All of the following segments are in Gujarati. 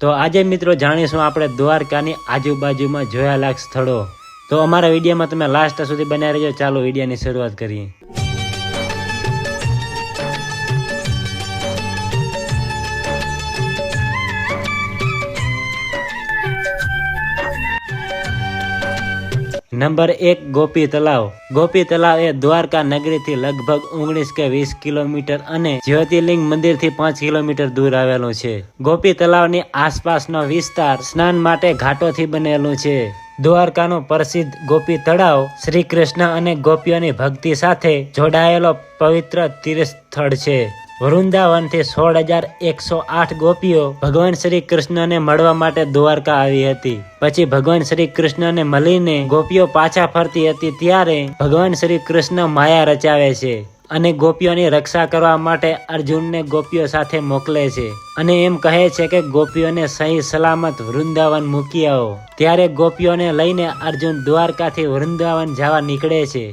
તો આજે મિત્રો જાણીશું આપણે દ્વારકાની આજુબાજુમાં જોવાલાયક સ્થળો। તો અમારા વિડીયોમાં તમે લાસ્ટ સુધી બન્યા રહેજો। ચાલો વિડીયોની શરૂઆત કરીએ। નંબર 1 ગોપી તલાવ। ગોપી તલાવ એ દ્વારકા નગરીથી લગભગ 19 કે 20 કિલોમીટર અને જ્યોતિર્લિંગ મંદિરથી 5 કિલોમીટર દૂર આવેલું છે। ગોપી તલાવની આસપાસનો વિસ્તાર સ્નાન માટે ઘાટોથી બનેલું છે। દ્વારકાનું પ્રસિદ્ધ ગોપી તળાવ શ્રી કૃષ્ણ અને ગોપીઓની ભક્તિ સાથે જોડાયેલો પવિત્ર તીર્થ સ્થળ છે। વૃંદાવનથી 16,108 ગોપીઓ ભગવાન શ્રી કૃષ્ણને મળવા માટે દ્વારકા આવી હતી। પછી ભગવાન શ્રી કૃષ્ણને મળીને ગોપીઓ પાછા ફરતી હતી ત્યારે ભગવાન શ્રી કૃષ્ણ માયા રચાવે છે અને ગોપીઓની રક્ષા કરવા માટે અર્જુનને ગોપીઓ સાથે મોકલે છે અને એમ કહે છે કે ગોપીઓને સહી સલામત વૃંદાવન મૂકી આવો। ત્યારે ગોપીઓને લઈને અર્જુન દ્વારકાથી વૃંદાવન જવા નીકળે છે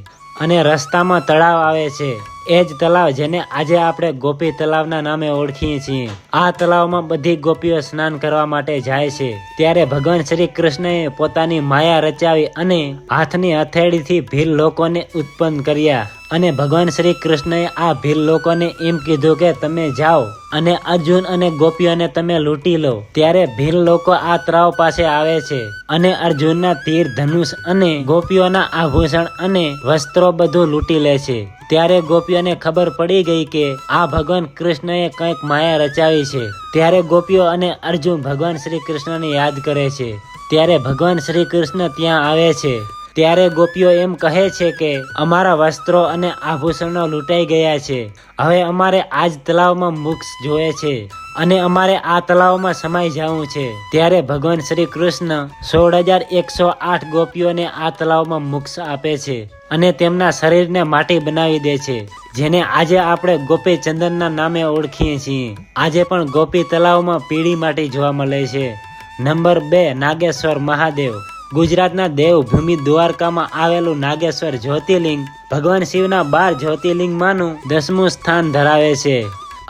અને રસ્તામાં તળાવ આવે છે। એ જ તળાવ જેને આજે આપણે ગોપી તળાવના નામે ઓળખીએ છીએ। આ તળાવમાં બધી ગોપીઓ સ્નાન કરવા માટે જાય છે। ત્યારે ભગવાન શ્રી કૃષ્ણએ પોતાની માયા રચાવી અને હાથની હથેળીથી ભીલ લોકોને ઉત્પન્ન કર્યા અને ભગવાન શ્રી કૃષ્ણએ આ ભીલ લોકોને એમ કીધું કે તમે જાઓ અને અર્જુન અને ગોપીઓને તમે લૂંટી લો। ત્યારે ભીલ લોકો આ તળાવ પાસે આવે છે અને અર્જુનના તીર ધનુષ અને ગોપીઓના આભૂષણ અને વસ્ત્રો બધું લૂંટી લે છે। ત્યારે ગોપીઓને ખબર પડી ગઈ કે આ ભગવાન કૃષ્ણએ કંઈક માયા રચાવી છે। ત્યારે ગોપીઓ અને અર્જુન ભગવાન શ્રી કૃષ્ણને યાદ કરે છે। ત્યારે ભગવાન શ્રી કૃષ્ણ ત્યાં આવે છે। ત્યારે ગોપીઓ એમ કહે છે કે અમારા વસ્ત્રો અને આભૂષણો લૂંટાઈ ગયા છે। હવે અમારે આ જ તળાવમાં મોક્ષ જોઈએ છે અને અમારે આ તળાવમાં સમાઈ જવું છે। ત્યારે ભગવાન શ્રી કૃષ્ણ 16,108 ગોપીઓને આ તળાવમાં મોક્ષ આપે છે અને તેમના શરીરને માટી બનાવી દે છે, જેને આજે આપણે ગોપી ચંદનના નામે ઓળખીએ છીએ। આજે પણ ગોપી તળાવમાં પીળી માટી જોવા મળે છે। નંબર 2 નાગેશ્વર મહાદેવ। ગુજરાતના દેવભૂમિ દ્વારકામાં આવેલું નાગેશ્વર જ્યોતિર્લિંગ ભગવાન શિવના 12 જ્યોતિર્લિંગમાંનું 10મું સ્થાન ધરાવે છે।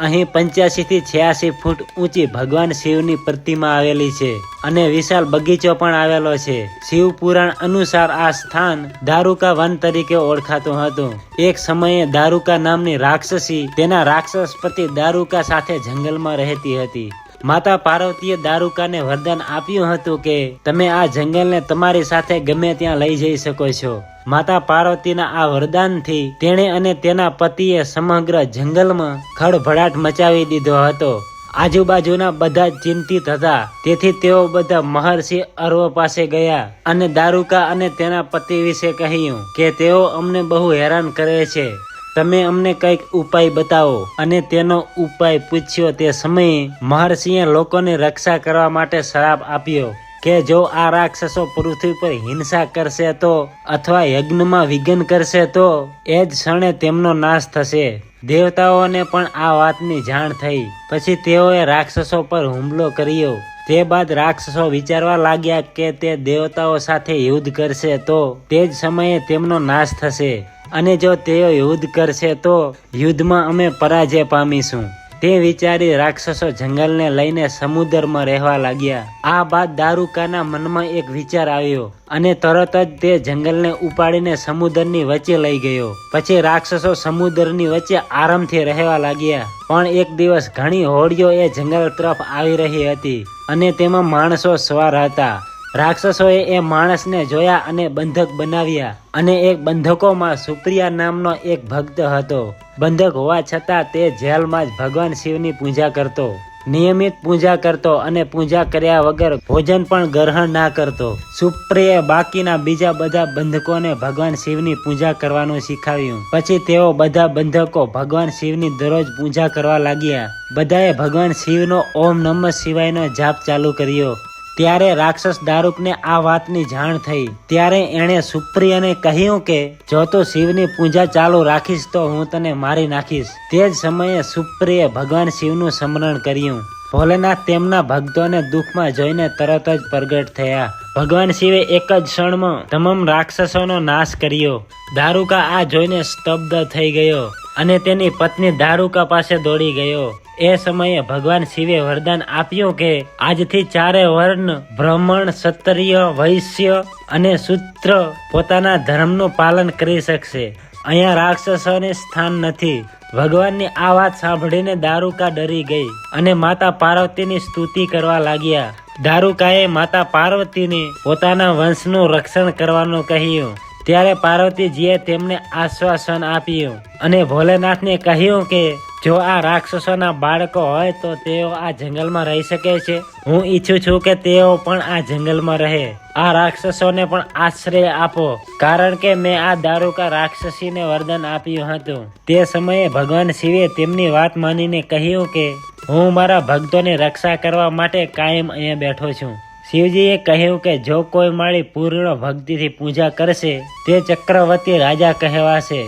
અહીં 85 થી 86 ફૂટ ઊંચી ભગવાન શિવની પ્રતિમા આવેલી છે અને વિશાળ બગીચો પણ આવેલો છે। શિવ પુરાણ અનુસાર આ સ્થાન દારૂકા વન તરીકે ઓળખાતું હતું। એક સમયે દારૂકા નામની રાક્ષસી તેના રાક્ષસ પતિ દારૂકા સાથે જંગલમાં રહેતી હતી। માતા પાર્વતીએ દારૂકાને વરદાન આપ્યું હતું કે તમે આ જંગલને તમારી સાથે ગમે ત્યાં લઈ જઈ શકો છો। માતા પાર્વતીના આ વરદાનથી તેણે અને તેના પતિએ સમગ્ર જંગલમાં ખળભળાટ મચાવી દીધો હતો। આજુબાજુના બધા ચિંતિત હતા, તેથી તેઓ બધા મહર્ષિ અર્વ પાસે ગયા અને દારૂકા અને તેના પતિ વિશે કહ્યું કે તેઓ અમને બહુ હેરાન કરે છે, તમે અમને કંઈક ઉપાય બતાવો। અને તેનો ઉપાય પૂછ્યો તે સમયે મહર્ષિએ લોકોની રક્ષા કરવા માટે શ્રાપ આપ્યો કે જો આ રાક્ષસો પૃથ્વી પર હિંસા કરશે તો અથવા યજ્ઞમાં વિઘ્ન કરશે તો એ જ ક્ષણે તેમનો નાશ થશે। દેવતાઓને પણ આ વાતની જાણ થઈ। પછી તેઓએ રાક્ષસો પર હુમલો કર્યો। તે બાદ રાક્ષસો વિચારવા લાગ્યા કે તે દેવતાઓ સાથે યુદ્ધ કરશે તો તે જ સમયે તેમનો નાશ થશે અને જો તેઓ યુદ્ધ કરશે તો યુદ્ધમાં અમે પરાજય પામીશું। તે વિચારી રાક્ષસો જંગલને લઈને સમુદ્રમાં રહેવા લાગ્યા। આ બાદ દારૂકાના મનમાં એક વિચાર આવ્યો અને તરત જ તે જંગલને ઉપાડીને સમુદ્રની વચ્ચે લઈ ગયો। પછી રાક્ષસો સમુદ્રની વચ્ચે આરામથી રહેવા લાગ્યા। પણ એક દિવસ ઘણી હોડીઓ એ જંગલ તરફ આવી રહી હતી અને તેમાં માણસો સવાર હતા। રાક્ષસોએ એ માણસને જોયા અને બંધક બનાવ્યા અને એક બંધકોમાં સુપ્રિયા નામનો એક ભક્ત હતો। બંધક હોવા છતાં તે જેલમાં જ ભગવાન શિવની પૂજા કરતો, નિયમિત પૂજા કરતો અને પૂજા કર્યા વગર ભોજન પણ ગ્રહણ ના કરતો। સુપ્રિયાએ બાકીના બીજા બધા બંધકોને ભગવાન શિવની પૂજા કરવાનું શીખવ્યું। પછી તેઓ બધા બંધકો ભગવાન શિવની દરરોજ પૂજા કરવા લાગ્યા। બધાએ ભગવાન શિવનો ઓમ નમઃ શિવાયનો જાપ ચાલુ કર્યો। ત્યારે રાક્ષસ દારૂકને આ વાતની જાણ થઈ। ત્યારે એણે સુપ્રિયાને કહ્યું કે જો તું શિવની પૂજા ચાલુ રાખીશ તો હું તને મારી નાખીશ। તે જ સમયે સુપ્રિયાએ ભગવાન શિવનું સ્મરણ કર્યું। ભોલેનાથ તેમના ભક્તોને દુઃખમાં જોઈને તરત જ પ્રગટ થયા। ભગવાન શિવે એક જ ક્ષણમાં તમામ રાક્ષસોનો નાશ કર્યો। દારૂકા આ જોઈને સ્તબ્ધ થઈ ગયો અને તેની પત્ની દારૂકા પાસે દોડી ગયો। એ સમયે ભગવાન શિવે વરદાન આપ્યું કે આજથી ચારે વર્ણ બ્રાહ્મણ, ક્ષત્રિય, વૈશ્ય અને શૂદ્ર પોતાના ધર્મનું પાલન કરી શકશે. અહીંયા રાક્ષસોને સ્થાન નથી. ભગવાનની આ વાત સાંભળીને દારૂકા ડરી ગઈ અને માતા પાર્વતીની સ્તુતિ કરવા લાગ્યા. દારૂકાએ માતા પાર્વતીને પોતાના વંશનું રક્ષણ કરવાનું કહ્યું. ત્યારે પાર્વતીજીએ તેમને આશ્વાસન આપ્યું અને ભોલેનાથને કહ્યું કે જો આ રાક્ષસોના બાળકો હોય તો તેઓ આ જંગલમાં રહી શકે છે. હું ઈચ્છું છું કે તેઓ પણ આ જંગલમાં રહે. આ રાક્ષસોને પણ આશ્રય આપો, કારણ કે મેં આ દારૂકા રાક્ષસીને વરદાન આપ્યું હતું. તે સમયે ભગવાન શિવે તેમની વાત માનીને કહ્યું કે હું મારા ભક્તોની રક્ષા કરવા માટે કાયમ અહીંયા બેઠો છું. શિવજીએ કહ્યું કે જો કોઈ મારી પૂર્ણ ભક્તિથી પૂજા કરશે તે ચક્રવર્તી રાજા કહેવાશે.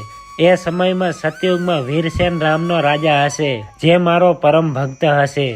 એ સમયમાં સતયુગમાં વીરસેન રામનો રાજા હશે, જે મારો પરમ ભક્ત હશે.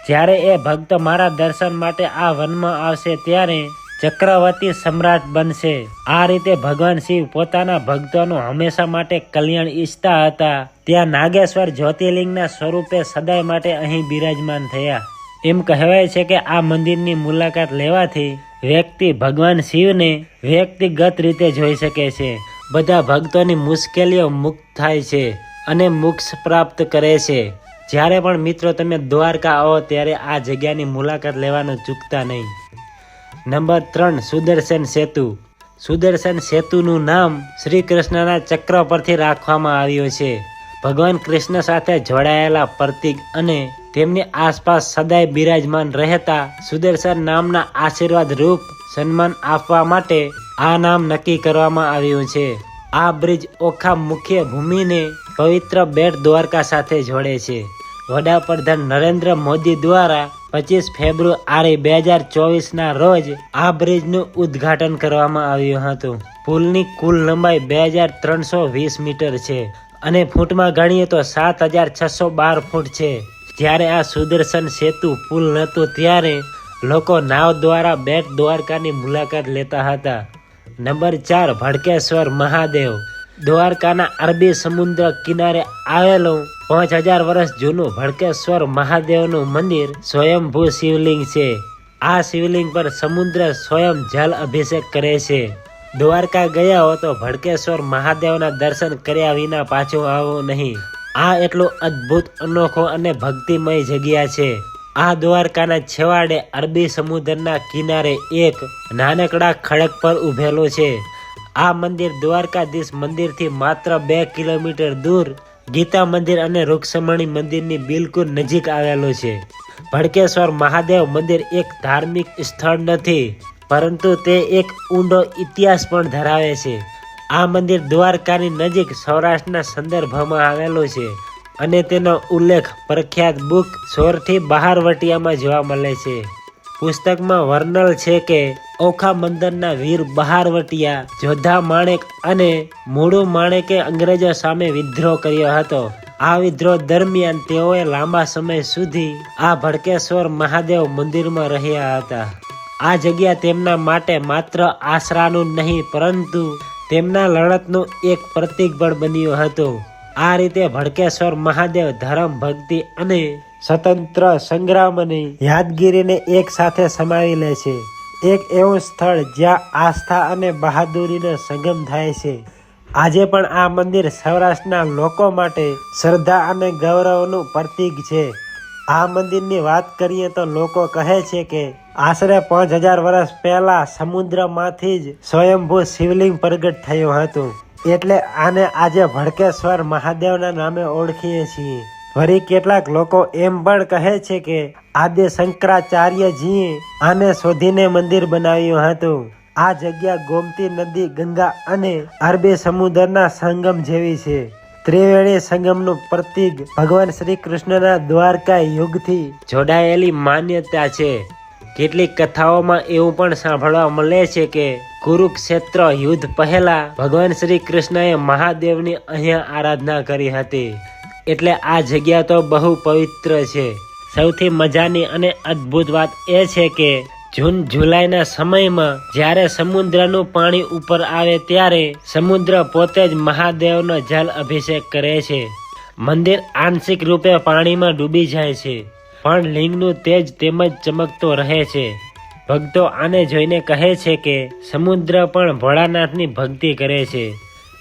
જ્યારે એ ભક્ત મારા દર્શન માટે આ વનમાં આવશે ત્યારે ચક્રવર્તી સમ્રાટ બનશે. આ રીતે ભગવાન શિવ પોતાના ભક્તોનું હંમેશા માટે કલ્યાણ ઈચ્છતા હતા. ત્યાં નાગેશ્વર જ્યોતિર્લિંગના સ્વરૂપે સદાય માટે અહીં બિરાજમાન થયા. એમ કહેવાય છે કે આ મંદિરની મુલાકાત લેવાથી વ્યક્તિ ભગવાન શિવને વ્યક્તિગત રીતે જોઈ શકે છે. બધા ભક્તોની મુશ્કેલીઓ મુક્ત થાય છે અને મોક્ષ પ્રાપ્ત કરે છે. જ્યારે પણ મિત્રો તમે દ્વારકા આવો ત્યારે આ જગ્યાની મુલાકાત લેવાનું ચૂકતા નહીં. નંબર 3, સુદર્શન સેતુ. સુદર્શન સેતુનું નામ શ્રી કૃષ્ણના ચક્ર પરથી રાખવામાં આવ્યું છે. ભગવાન કૃષ્ણ સાથે જોડાયેલા પ્રતીક અને તેમની આસપાસ સદાય બિરાજમાન રહેતા સુદર્શન નામના આશીર્વાદ રૂપ સન્માન આપવા માટે આ નામ નક્કી કરવામાં આવ્યું છે. આ બ્રિજ ઓખા મુખ્ય ભૂમિને પવિત્ર બેટ દ્વારકા સાથે જોડે છે. વડાપ્રધાન નરેન્દ્ર મોદી દ્વારા 25 ફેબ્રુઆરી 2024ના રોજ આ બ્રિજનું ઉદ્ઘાટન કરવામાં આવ્યું હતું. પુલની કુલ લંબાઈ 2320 મીટર છે અને ફૂટમાં ગણીએ તો 7612 ફૂટ છે. જ્યારે આ સુદર્શન સેતુ પુલ નહોતું ત્યારે લોકો નાવ દ્વારા બેટ દ્વારકાની મુલાકાત લેતા હતા. નંબર 4, ભડકેશ્વર મહાદેવ. દ્વારકાના અરબી સમુદ્ર કિનારે આવેલું 5000 વર્ષ જૂનું ભડકેશ્વર મહાદેવનું મંદિર સ્વયંભૂ શિવલિંગ છે. આ શિવલિંગ પર સમુદ્ર સ્વયં જલ અભિષેક કરે છે. દ્વારકા ગયા હો તો ભડકેશ્વર મહાદેવના દર્શન કર્યા વિના પાછું આવવું નહીં. આ એટલું અદ્ભુત, અનોખો અને ભક્તિમય જગ્યા છે. આ દ્વારકાના છેવાડે અરબી સમુદ્રના કિનારે એક નાનકડા ખડક પર ઉભેલું છે. આ મંદિર દ્વારકાધીશ મંદિરથી માત્ર 2 કિલોમીટર દૂર ગીતા મંદિર અને રૂક્ષ્મણી મંદિરની બિલકુલ નજીક આવેલું છે. ભડકેશ્વર મહાદેવ મંદિર એક ધાર્મિક સ્થળ નથી, પરંતુ તે એક ઊંડો ઇતિહાસ પણ ધરાવે છે. આ મંદિર દ્વારકાની નજીક સૌરાષ્ટ્રના સંદર્ભમાં આવેલું છે અને તેનો ઉલ્લેખ પ્રખ્યાત બુક 16થી બહારવટિયામાં જોવા મળે છે. પુસ્તકમાં વર્ણલ છે કે ઓખા બંદરના વીર બહારવટિયા જોધા માણેક અને મૂળુ માણેકે અંગ્રેજો સામે વિદ્રોહ કર્યો હતો. આ વિદ્રોહ દરમિયાન તેઓએ લાંબા સમય સુધી આ ભડકેશ્વર મહાદેવ મંદિરમાં રહ્યા હતા. આ જગ્યા તેમના માટે માત્ર આશરાનું નહીં, પરંતુ તેમના લડતનું એક પ્રતીક પણ બન્યું હતું. આ રીતે ભડકેશ્વર મહાદેવ ધર્મ, ભક્તિ અને સ્વતંત્ર સંગ્રામની યાદગીરીને એક સાથે સમાવી લે છે. એક એવું સ્થળ જ્યાં આસ્થા અને બહાદુરીનો સંગમ થાય છે. આજે પણ આ મંદિર સૌરાષ્ટ્રના લોકો માટે શ્રદ્ધા અને ગૌરવનું પ્રતીક છે. આ મંદિરની વાત કરીએ તો લોકો કહે છે કે આશરે 5000 વર્ષ પહેલા સમુદ્રમાંથી જ સ્વયંભૂ શિવલિંગ પ્રગટ થયું હતું. એટલે આને આજે ભડકેશ્વર મહાદેવના નામે ઓળખીએ છીએ. વળી કેટલાક લોકો એમ પણ કહે છે કે આદિ શંકરાચાર્યજીએ આને શોધીને મંદિર બનાવ્યું હતું. આ જગ્યા ગોમતી નદી, ગંગા અને અરબી સમુદ્રના સંગમ જેવી છે. ત્રિવેણી સંગમનું પ્રતીક ભગવાન શ્રી કૃષ્ણના દ્વારકા યુગથી જોડાયેલી માન્યતા છે. કેટલીક કથાઓમાં એવું પણ સાંભળવા મળે છે કે કુરુક્ષેત્ર યુદ્ધ પહેલા ભગવાન શ્રી કૃષ્ણએ મહાદેવની અહીંયા આરાધના કરી હતી. એટલે આ જગ્યા તો બહુ પવિત્ર છે. સૌથી મજાની અને અદ્ભુત વાત એ છે કે જૂન જુલાઈના સમયમાં જ્યારે સમુદ્રનું પાણી ઉપર આવે ત્યારે સમુદ્ર પોતે જ મહાદેવનો જલ અભિષેક કરે છે. મંદિર આંશિક રૂપે પાણીમાં ડૂબી જાય છે, પણ લિંગનું તેજ તેમજ ચમકતો રહે છે. ભક્તો આને જોઈને કહે છે કે સમુદ્ર પણ ભોળાનાથની ભક્તિ કરે છે.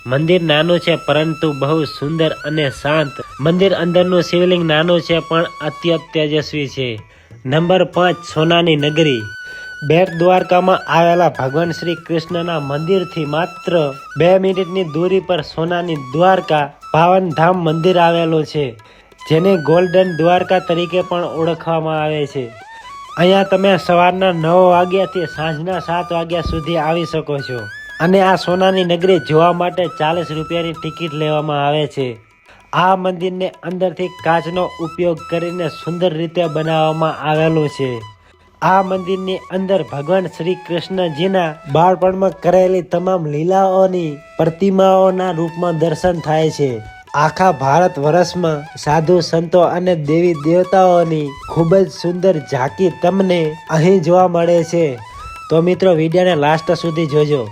મંદિર નાનું છે પરંતુ બહુ સુંદર અને શાંત. મંદિર અંદરનું શિવલિંગ નાનું છે પણ અત્યંત તેજસ્વી છે. નંબર 5, સોનાની નગરી. બેટ દ્વારકામાં આવેલા ભગવાન શ્રી કૃષ્ણના મંદિરથી માત્ર 2 મિનિટની દૂરી પર સોનાની દ્વારકા પાવનધામ મંદિર આવેલું છે, જેને ગોલ્ડન દ્વારકા તરીકે પણ ઓળખવામાં આવે છે. અહીંયા તમે સવારના 9 વાગ્યાથી સાંજના 7 વાગ્યા સુધી આવી શકો છો, અને આ સોનાની નગરી જોવા માટે 40 રૂપિયાની ટિકિટ લેવામાં આવે છે. આ મંદિરને અંદરથી કાચનો ઉપયોગ કરીને સુંદર રીતે બનાવવામાં આવેલું છે. આ મંદિરની અંદર ભગવાન શ્રી કૃષ્ણજીના બાળપણમાં કરેલી તમામ લીલાઓની પ્રતિમાઓના રૂપમાં દર્શન થાય છે. આખા ભારત વર્ષમાં સાધુ સંતો અને દેવી દેવતાઓની ખૂબ જ સુંદર ઝાંકી તમને અહીં જોવા મળે છે. તો મિત્રો, વિડીયોને લાસ્ટ સુધી જોજો.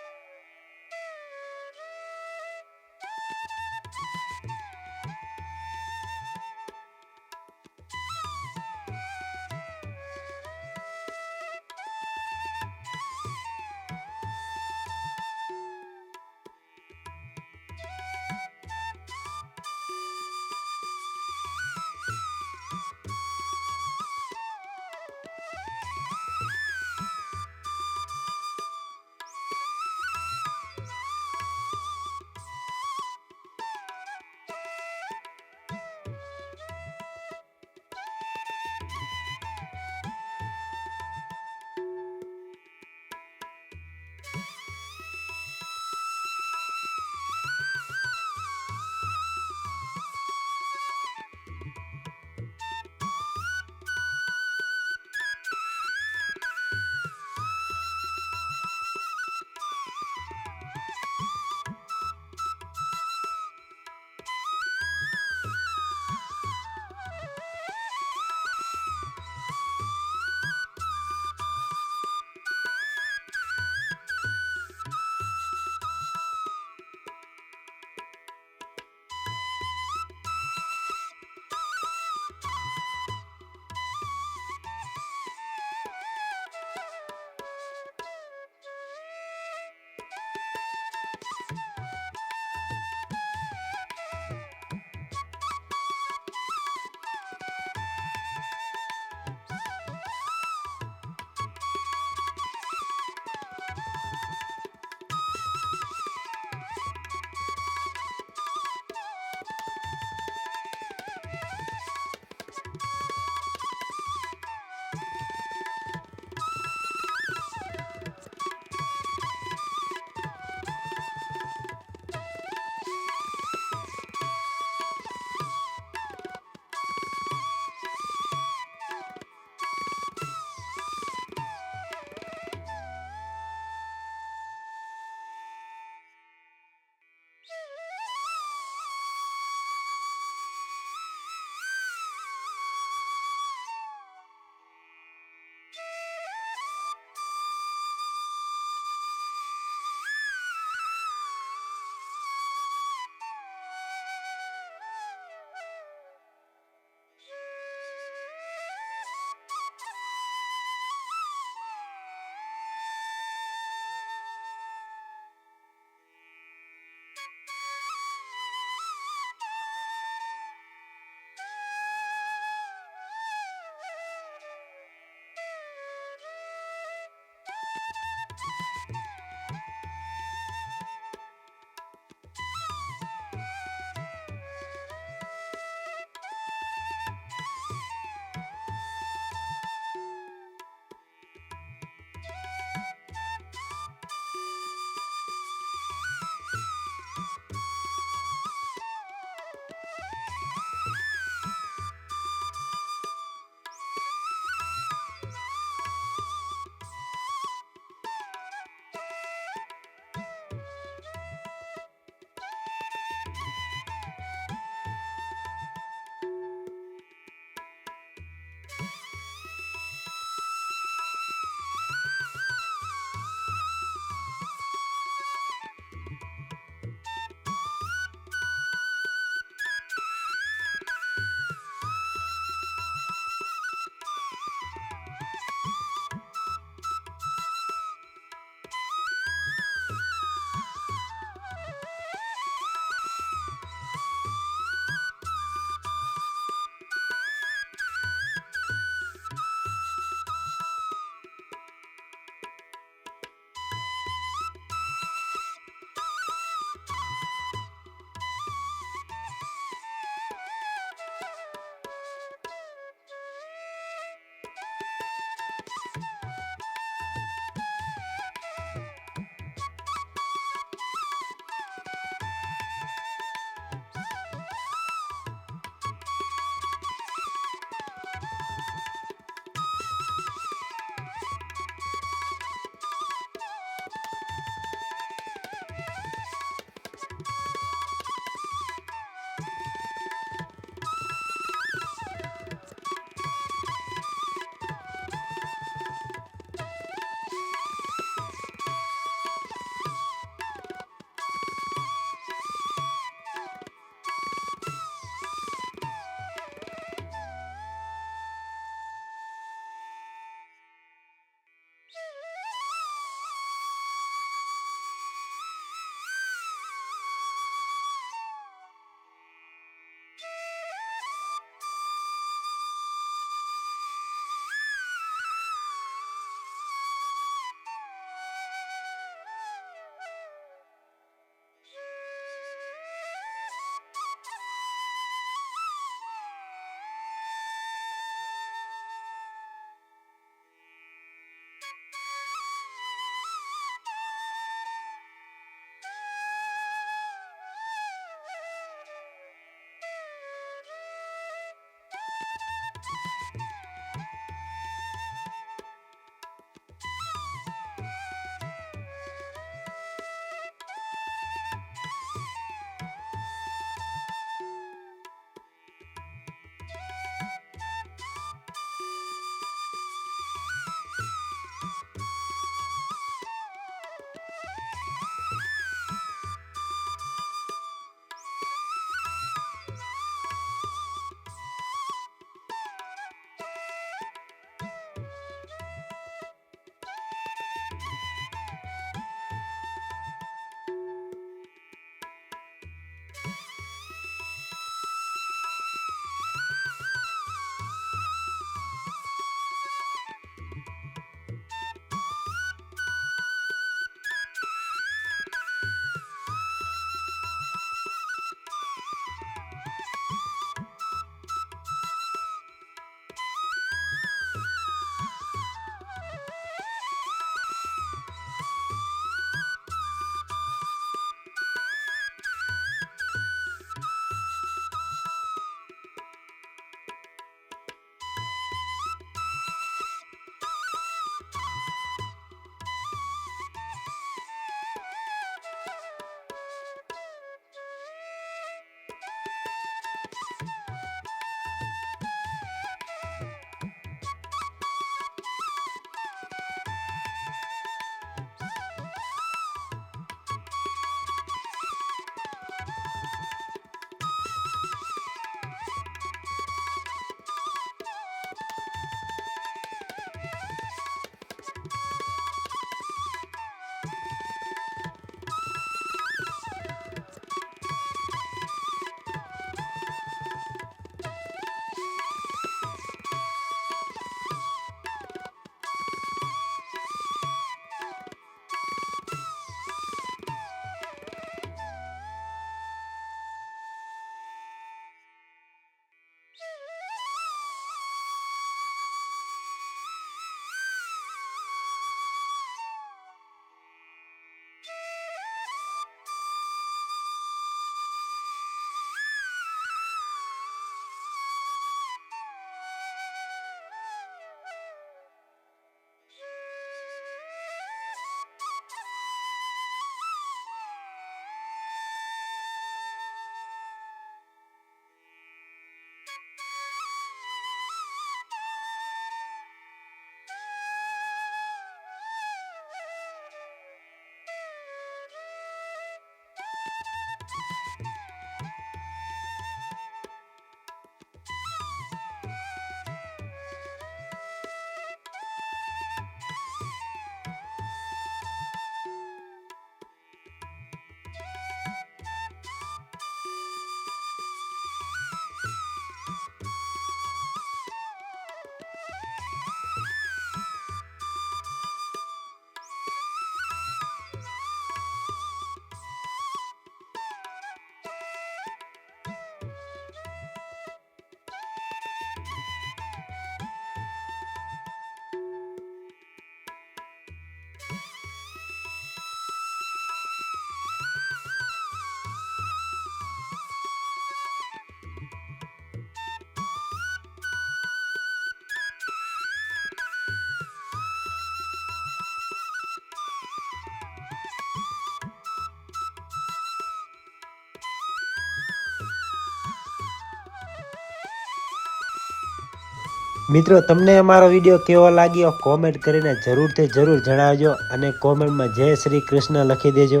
મિત્રો, તમને અમારો વિડીયો કેવો લાગ્યો કોમેન્ટ કરીને જરૂરથી જરૂર જણાવજો અને કોમેન્ટમાં જય શ્રી કૃષ્ણ લખી દેજો.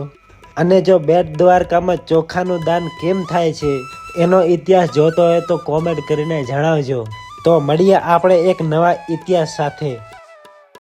અને જો બેટ દ્વારકામાં ચોખાનું દાન કેમ થાય છે એનો ઇતિહાસ જોતો હોય તો કોમેન્ટ કરીને જણાવજો. તો મળીએ આપણે એક નવા ઇતિહાસ સાથે.